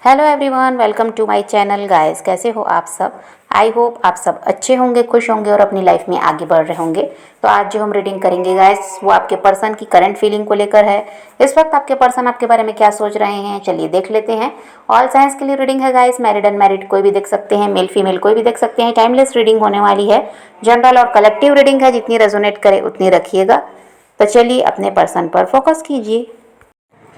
Hello everyone, welcome to my channel guys. कैसे हो आप सब? आई होप आप सब अच्छे होंगे, खुश होंगे और अपनी लाइफ में आगे बढ़ रहे होंगे। तो आज जो हम रीडिंग करेंगे गाइस, वो आपके पर्सन की करंट फीलिंग को लेकर है। इस वक्त आपके पर्सन आपके बारे में क्या सोच रहे हैं, चलिए देख लेते हैं। ऑल साइंस के लिए रीडिंग है गाइस, मैरिड अनमैरिड कोई भी देख सकते हैं, मेल फीमेल कोई भी देख सकते हैं। टाइमलेस रीडिंग होने वाली है, जनरल और कलेक्टिव रीडिंग है, जितनी रेजोनेट करे उतनी रखिएगा। तो चलिए अपने पर्सन पर फोकस कीजिए।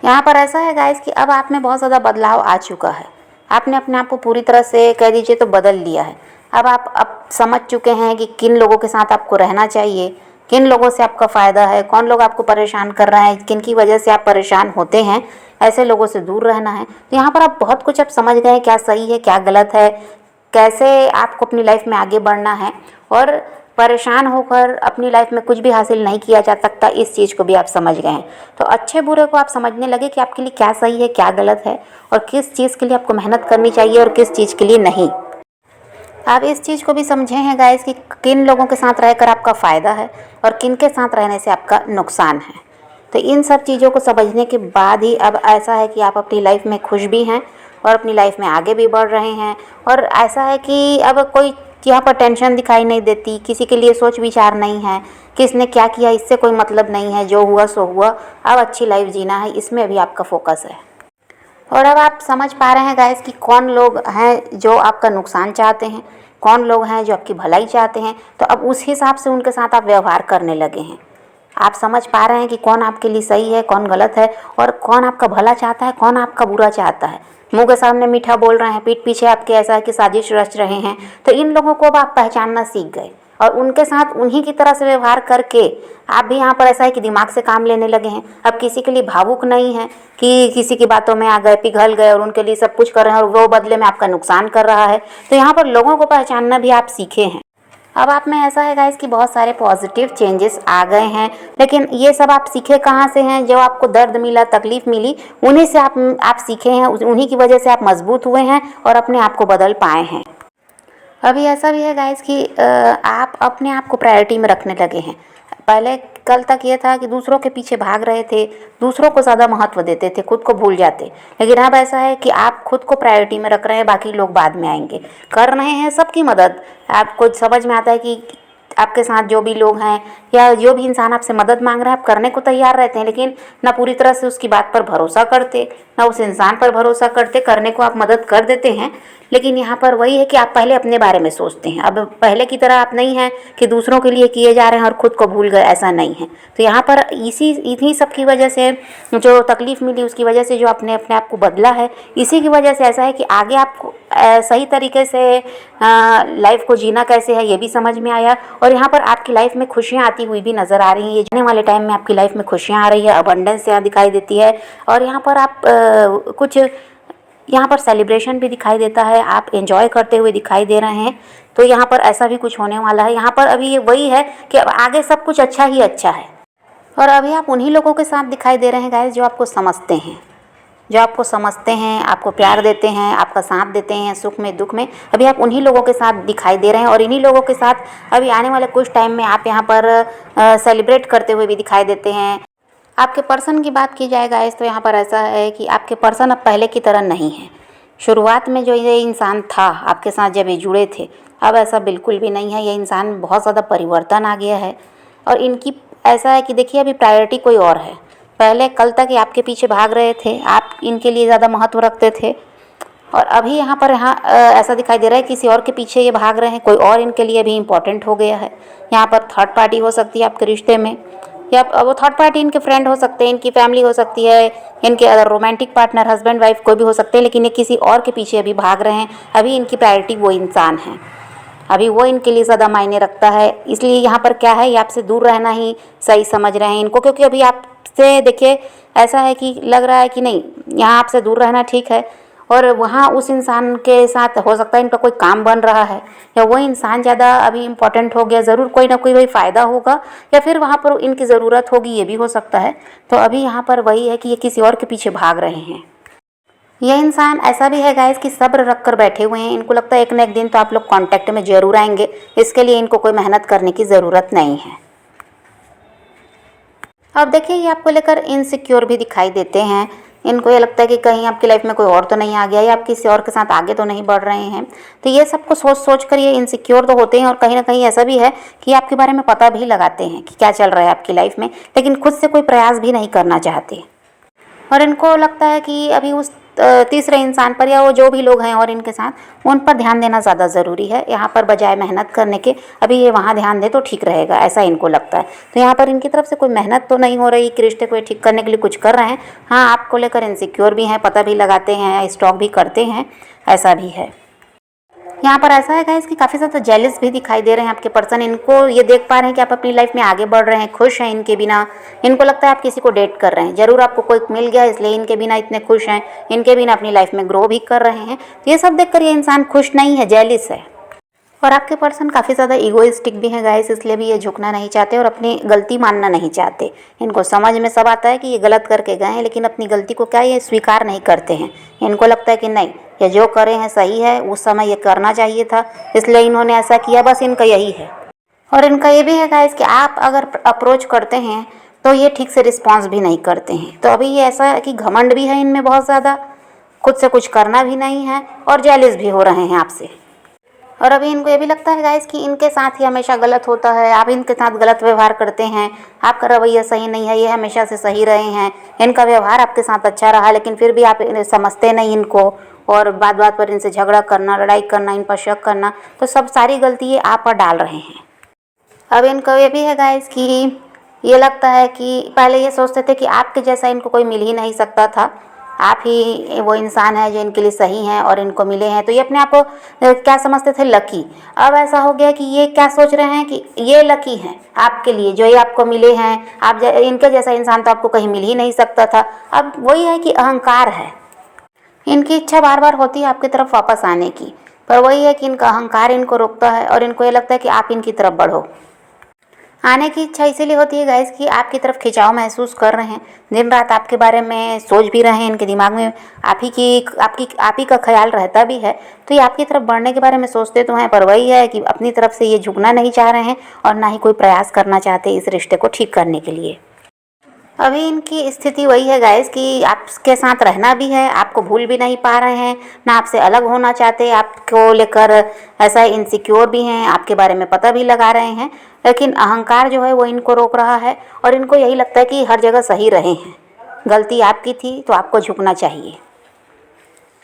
यहाँ पर ऐसा है गाइस कि अब आप में बहुत ज़्यादा बदलाव आ चुका है। आपने अपने आप को पूरी तरह से कह दीजिए तो बदल लिया है। अब समझ चुके हैं कि किन लोगों के साथ आपको रहना चाहिए, किन लोगों से आपका फ़ायदा है, कौन लोग आपको परेशान कर रहे हैं, किन की वजह से आप परेशान होते हैं, ऐसे लोगों से दूर रहना है। तो यहाँ पर आप बहुत कुछ अब समझ गए हैं, क्या सही है क्या गलत है, कैसे आपको अपनी लाइफ में आगे बढ़ना है। और परेशान होकर अपनी लाइफ में कुछ भी हासिल नहीं किया जा सकता, इस चीज़ को भी आप समझ गए हैं। तो अच्छे बुरे को आप समझने लगे कि आपके लिए क्या सही है क्या गलत है, और किस चीज़ के लिए आपको मेहनत करनी चाहिए और किस चीज़ के लिए नहीं। आप इस चीज़ को भी समझे हैं गाइस कि किन लोगों के साथ रहकर आपका फ़ायदा है और किन के साथ रहने से आपका नुकसान है। तो इन सब चीज़ों को समझने के बाद ही अब ऐसा है कि आप अपनी लाइफ में खुश भी हैं और अपनी लाइफ में आगे भी बढ़ रहे हैं। और ऐसा है कि अब कोई यहाँ पर टेंशन दिखाई नहीं देती, किसी के लिए सोच विचार नहीं है, किसने क्या किया इससे कोई मतलब नहीं है, जो हुआ सो हुआ। अब अच्छी लाइफ जीना है, इसमें अभी आपका फोकस है। और अब आप समझ पा रहे हैं गाइस कि कौन लोग हैं जो आपका नुकसान चाहते हैं, कौन लोग हैं जो आपकी भलाई चाहते हैं। तो अब उस हिसाब से उनके साथ आप व्यवहार करने लगे हैं। आप समझ पा रहे हैं कि कौन आपके लिए सही है कौन गलत है, और कौन आपका भला चाहता है कौन आपका बुरा चाहता है। मुंह के सामने मीठा बोल रहे हैं, पीठ पीछे आपके ऐसा है कि साजिश रच रहे हैं। तो इन लोगों को अब आप पहचानना सीख गए और उनके साथ उन्हीं की तरह से व्यवहार करके आप भी यहाँ पर ऐसा है कि दिमाग से काम लेने लगे हैं। अब किसी के लिए भावुक नहीं है कि किसी की बातों में आ गए, पिघल गए और उनके लिए सब कुछ कर रहे हैं और वो बदले में आपका नुकसान कर रहा है। तो यहाँ पर लोगों को पहचानना भी आप सीखे हैं। अब आप में ऐसा है गाइस कि बहुत सारे पॉजिटिव चेंजेस आ गए हैं, लेकिन ये सब आप सीखे कहाँ से हैं? जो आपको दर्द मिला, तकलीफ मिली, उन्हीं से आप सीखे हैं, उन्हीं की वजह से आप मजबूत हुए हैं और अपने आप को बदल पाए हैं। अभी ऐसा भी है गाइस कि आप अपने आप को प्रायोरिटी में रखने लगे हैं। पहले कल तक ये था कि दूसरों के पीछे भाग रहे थे, दूसरों को ज़्यादा महत्व देते थे, खुद को भूल जाते। लेकिन अब ऐसा है कि आप खुद को प्रायोरिटी में रख रहे हैं, बाकी लोग बाद में आएंगे। कर रहे हैं सबकी मदद। आपको समझ में आता है कि आपके साथ जो भी लोग हैं या जो भी इंसान आपसे मदद मांग रहा है, आप करने को तैयार रहते हैं, लेकिन ना पूरी तरह से उसकी बात पर भरोसा करते, ना उस इंसान पर भरोसा करते। करने को आप मदद कर देते हैं, लेकिन यहाँ पर वही है कि आप पहले अपने बारे में सोचते हैं। अब पहले की तरह आप नहीं हैं कि दूसरों के लिए किए जा रहे हैं और खुद को भूल गए, ऐसा नहीं है। तो यहाँ पर इन्हीं सब की वजह से जो तकलीफ मिली, उसकी वजह से जो आपने अपने आप को बदला है, इसी की वजह से ऐसा है कि आगे आपको सही तरीके से लाइफ को जीना कैसे है ये भी समझ में आया। और यहाँ पर आपकी लाइफ में खुशियाँ आती हुई भी नज़र आ रही हैं। ये जाने वाले टाइम में आपकी लाइफ में खुशियाँ आ रही है, अबंडेंस यहाँ दिखाई देती है। और यहाँ पर आप कुछ यहाँ पर सेलिब्रेशन भी दिखाई देता है, आप एंजॉय करते हुए दिखाई दे रहे हैं। तो यहाँ पर ऐसा भी कुछ होने वाला है। यहाँ पर अभी ये वही है कि अब आगे सब कुछ अच्छा ही अच्छा है। और अभी आप उन्हीं लोगों के साथ दिखाई दे रहे हैं गाइस जो आपको समझते हैं, जो आपको समझते हैं, आपको प्यार देते हैं, आपका साथ देते हैं सुख में दुख में। अभी आप उन्हीं लोगों के साथ दिखाई दे रहे हैं और इन्हीं लोगों के साथ अभी आने वाले कुछ टाइम में आप यहाँ पर सेलिब्रेट करते हुए भी दिखाई देते हैं। आपके पर्सन की बात की जाए गाइस, तो यहाँ पर ऐसा है कि आपके पर्सन अब पहले की तरह नहीं है। शुरुआत में जो ये इंसान था आपके साथ जब ये जुड़े थे, अब ऐसा बिल्कुल भी नहीं है। ये इंसान बहुत ज़्यादा परिवर्तन आ गया है। और इनकी ऐसा है कि देखिए अभी प्रायोरिटी कोई और है। पहले कल तक ये आपके पीछे भाग रहे थे, आप इनके लिए ज़्यादा महत्व रखते थे, और अभी यहाँ पर ऐसा दिखाई दे रहा है किसी और के पीछे ये भाग रहे हैं, कोई और इनके लिए भी इम्पोर्टेंट हो गया है। यहाँ पर थर्ड पार्टी हो सकती है आपके रिश्ते में, या वो थर्ड पार्टी इनके फ्रेंड हो सकते हैं, इनकी फैमिली हो सकती है, इनके other romantic partner husband wife कोई भी हो सकते हैं, लेकिन ये किसी और के पीछे अभी भाग रहे हैं। अभी इनकी प्रायोरिटी वो इंसान है, अभी वो इनके लिए ज़्यादा मायने रखता है। इसलिए यहाँ पर क्या है, ये आपसे दूर रहना ही सही समझ रहे हैं इनको, क्योंकि अभी आपसे देखिए ऐसा है कि लग रहा है कि नहीं, यहाँ आपसे दूर रहना ठीक है। और वहाँ उस इंसान के साथ हो सकता है इनका कोई काम बन रहा है, या वो इंसान ज़्यादा अभी इम्पोर्टेंट हो गया, ज़रूर कोई ना कोई वही फ़ायदा होगा, या फिर वहाँ पर इनकी ज़रूरत होगी, ये भी हो सकता है। तो अभी यहाँ पर वही है कि ये किसी और के पीछे भाग रहे हैं। यह इंसान ऐसा भी है गाइस कि सब्र रख कर बैठे हुए हैं। इनको लगता है एक न एक दिन तो आप लोग कांटेक्ट में ज़रूर आएंगे, इसके लिए इनको कोई मेहनत करने की ज़रूरत नहीं है। अब देखिए ये आपको लेकर इनसिक्योर भी दिखाई देते हैं। इनको ये लगता है कि कहीं आपकी लाइफ में कोई और तो नहीं आ गया या आप किसी और के साथ आगे तो नहीं बढ़ रहे हैं। तो ये सबको सोच सोच कर ये इनसिक्योर तो होते हैं और कहीं ना कहीं ऐसा भी है कि आपके बारे में पता भी लगाते हैं कि क्या चल रहा है आपकी लाइफ में, लेकिन खुद से कोई प्रयास भी नहीं करना चाहते। और इनको लगता है कि अभी उस तीसरे इंसान पर या वो जो भी लोग हैं और इनके साथ उन पर ध्यान देना ज़्यादा ज़रूरी है, यहाँ पर बजाय मेहनत करने के अभी ये वहाँ ध्यान दे तो ठीक रहेगा, ऐसा इनको लगता है। तो यहाँ पर इनकी तरफ से कोई मेहनत तो नहीं हो रही कि रिश्ते को ठीक करने के लिए कुछ कर रहे हैं। हाँ, आपको लेकर इनसिक्योर भी हैं, पता भी लगाते हैं, स्टॉक भी करते हैं, ऐसा भी है। यहाँ पर ऐसा है गाइस कि काफ़ी ज़्यादा जेलिस भी दिखाई दे रहे हैं आपके पर्सन। इनको ये देख पा रहे हैं कि आप अपनी लाइफ में आगे बढ़ रहे हैं, खुश हैं इनके बिना। इनको लगता है आप किसी को डेट कर रहे हैं, ज़रूर आपको कोई मिल गया इसलिए इनके बिना इतने खुश हैं, इनके बिना अपनी लाइफ में ग्रो भी कर रहे हैं। तो ये सब देखकर ये इंसान खुश नहीं है, जेलिस है। और आपके पर्सन काफ़ी ज़्यादा ईगोइस्टिक भी हैं गाइस, इसलिए भी ये झुकना नहीं चाहते और अपनी गलती मानना नहीं चाहते। इनको समझ में सब आता है कि ये गलत करके गए हैं, लेकिन अपनी गलती को क्या ये स्वीकार नहीं करते हैं। इनको लगता है कि नहीं, ये जो करे हैं सही है, उस समय ये करना चाहिए था, इसलिए इन्होंने ऐसा किया, बस इनका यही है। और इनका ये भी है गाइस कि आप अगर अप्रोच करते हैं तो ये ठीक से रिस्पॉन्स भी नहीं करते हैं। तो अभी ये ऐसा है कि घमंड भी है इनमें बहुत ज़्यादा, खुद से कुछ करना भी नहीं है और जेलिस भी हो रहे हैं आपसे। और अभी इनको ये भी लगता है गाइस कि इनके साथ ही हमेशा गलत होता है, आप इनके साथ गलत व्यवहार करते हैं, आपका रवैया सही नहीं है, ये हमेशा से सही रहे हैं, इनका व्यवहार आपके साथ अच्छा रहा, लेकिन फिर भी आप समझते नहीं इनको और बात बात पर इनसे झगड़ा करना, लड़ाई करना, इन पर शक करना, तो सब सारी गलती ये आप पर डाल रहे हैं। अब इनको ये भी है गाइस कि ये लगता है कि पहले ये सोचते थे कि आपके जैसा इनको कोई मिल ही नहीं सकता था, आप ही वो इंसान है जो इनके लिए सही हैं और इनको मिले हैं। तो ये अपने आप को क्या समझते थे, लकी। अब ऐसा हो गया कि ये क्या सोच रहे हैं कि ये लकी हैं आपके लिए, जो ये आपको मिले हैं। आप इनके जैसा इंसान तो आपको कहीं मिल ही नहीं सकता था। अब वही है कि अहंकार है, इनकी इच्छा बार बार होती है आपकी तरफ वापस आने की, पर वही है कि इनका अहंकार इनको रोकता है और इनको ये लगता है कि आप इनकी तरफ बढ़ो। आने की इच्छा इसीलिए होती है गाइस कि आपकी तरफ खिंचाव महसूस कर रहे हैं, दिन रात आपके बारे में सोच भी रहे हैं, इनके दिमाग में आप ही का ख्याल रहता भी है। तो ये आपकी तरफ बढ़ने के बारे में सोचते तो हैं, पर वही है कि अपनी तरफ से ये झुकना नहीं चाह रहे हैं और ना ही कोई प्रयास करना चाहते इस रिश्ते को ठीक करने के लिए। अभी इनकी स्थिति वही है गाइस कि आपके साथ रहना भी है, आपको भूल भी नहीं पा रहे हैं, ना आपसे अलग होना चाहते, आपको लेकर ऐसा इनसिक्योर भी हैं, आपके बारे में पता भी लगा रहे हैं, लेकिन अहंकार जो है वो इनको रोक रहा है और इनको यही लगता है कि हर जगह सही रहे हैं, गलती आपकी थी तो आपको झुकना चाहिए।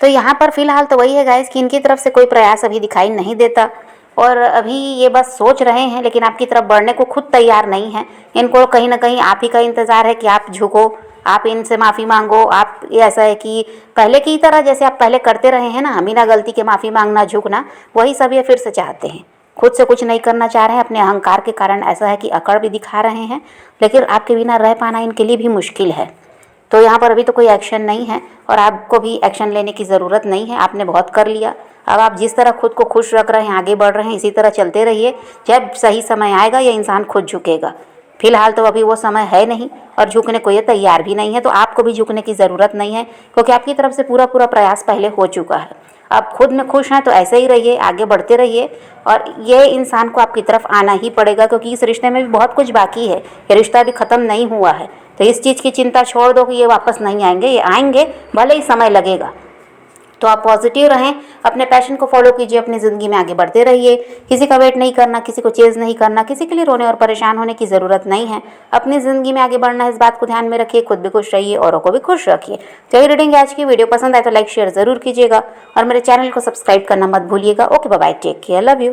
तो यहाँ पर फिलहाल तो वही है गाइस कि इनकी तरफ से कोई प्रयास अभी दिखाई नहीं देता और अभी ये बस सोच रहे हैं, लेकिन आपकी तरफ बढ़ने को खुद तैयार नहीं है। इनको कहीं ना कहीं आप ही का इंतज़ार है कि आप झुको, आप इनसे माफ़ी मांगो। आप ऐसा है कि पहले की तरह जैसे आप पहले करते रहे हैं ना, बिना गलती के माफ़ी मांगना, झुकना, वही सब ये फिर से चाहते हैं। खुद से कुछ नहीं करना चाह रहे हैं, अपने अहंकार के कारण ऐसा है कि अकड़ भी दिखा रहे हैं, लेकिन आपके बिना रह पाना इनके लिए भी मुश्किल है। तो यहाँ पर अभी तो कोई एक्शन नहीं है और आपको भी एक्शन लेने की ज़रूरत नहीं है, आपने बहुत कर लिया। अब आप जिस तरह खुद को खुश रख रहे हैं, आगे बढ़ रहे हैं, इसी तरह चलते रहिए। जब सही समय आएगा ये इंसान खुद झुकेगा। फिलहाल तो अभी वो समय है नहीं और झुकने को ये तैयार भी नहीं है, तो आपको भी झुकने की ज़रूरत नहीं है, क्योंकि आपकी तरफ से पूरा प्रयास पहले हो चुका है। आप खुद में खुश हैं तो ऐसे ही रहिए, आगे बढ़ते रहिए और ये इंसान को आपकी तरफ आना ही पड़ेगा, क्योंकि इस रिश्ते में भी बहुत कुछ बाकी है, ये रिश्ता भी ख़त्म नहीं हुआ है। तो इस चीज़ की चिंता छोड़ दो कि ये वापस नहीं आएंगे, ये आएंगे, भले ही समय लगेगा। तो आप पॉजिटिव रहें, अपने पैशन को फॉलो कीजिए, अपनी ज़िंदगी में आगे बढ़ते रहिए। किसी का वेट नहीं करना, किसी को चेज़ नहीं करना, किसी के लिए रोने और परेशान होने की ज़रूरत नहीं है। अपनी ज़िंदगी में आगे बढ़ना है, इस बात को ध्यान में रखिए, खुद भी खुश रहिए, औरों को भी खुश रखिए। तो ये रीडिंग आज की वीडियो पसंद आए तो लाइक शेयर ज़रूर कीजिएगा और मेरे चैनल को सब्सक्राइब करना मत भूलिएगा। Okay, bye bye, take care, love you.